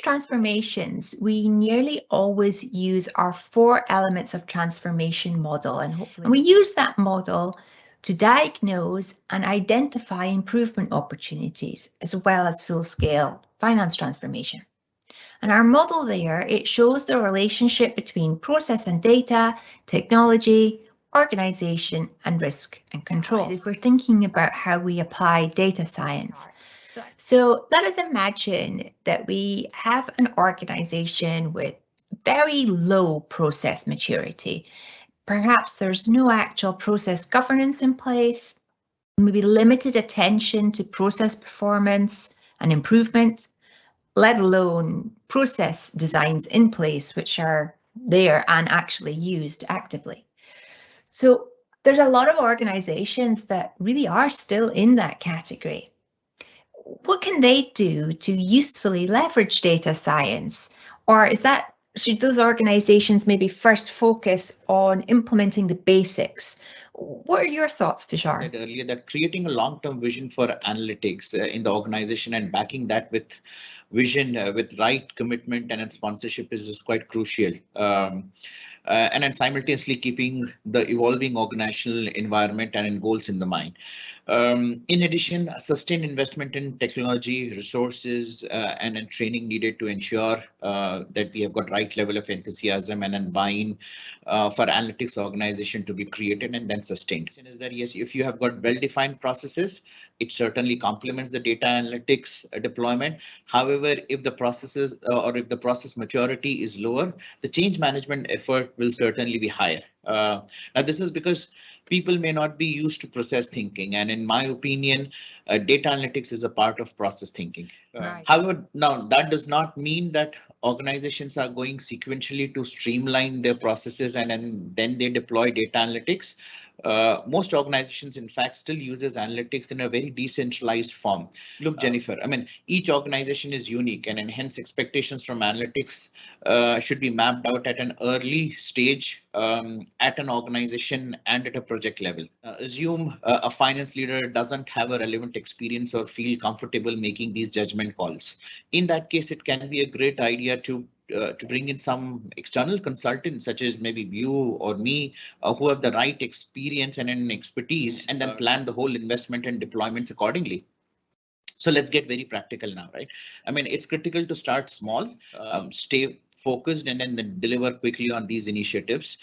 manage transformations, we nearly always use our 4 elements of transformation model, and we use that model to diagnose and identify improvement opportunities, as well as full-scale finance transformation. And our model there, it shows the relationship between process and data, technology, organisation, and risk and control. If we're thinking about how we apply data science. So let us imagine that we have an organisation with very low process maturity. Perhaps there's no actual process governance in place, maybe limited attention to process performance and improvement, let alone process designs in place which are there and actually used actively. So there's a lot of organizations that really are still in that category. What can they do to usefully leverage data science? Or should those organizations maybe first focus on implementing the basics? What are your thoughts, Tushar? I said earlier that creating a long-term vision for analytics in the organization and backing that with vision, with right commitment and sponsorship is quite crucial. And then simultaneously keeping the evolving organizational environment and goals in the mind. In addition, sustained investment in technology, resources, and training needed to ensure that we have got right level of enthusiasm and then buy-in for analytics organization to be created and then sustained. Is that yes, if you have got well-defined processes, it certainly complements the data analytics deployment. However, if the processes or if the process maturity is lower, the change management effort will certainly be higher. Now, this is because people may not be used to process thinking, and in my opinion, data analytics is a part of process thinking. Right. However, now that does not mean that organizations are going sequentially to streamline their processes and then they deploy data analytics. Most organizations, in fact, still uses analytics in a very decentralized form. Look, Jennifer, I mean, each organization is unique and hence expectations from analytics should be mapped out at an early stage at an organization and at a project level. Assume a finance leader doesn't have a relevant experience or feel comfortable making these judgment calls. In that case, it can be a great idea to bring in some external consultants such as maybe you or me who have the right experience and an expertise and then plan the whole investment and deployments accordingly. So let's get very practical now, right? I mean, it's critical to start small, stay focused and then deliver quickly on these initiatives.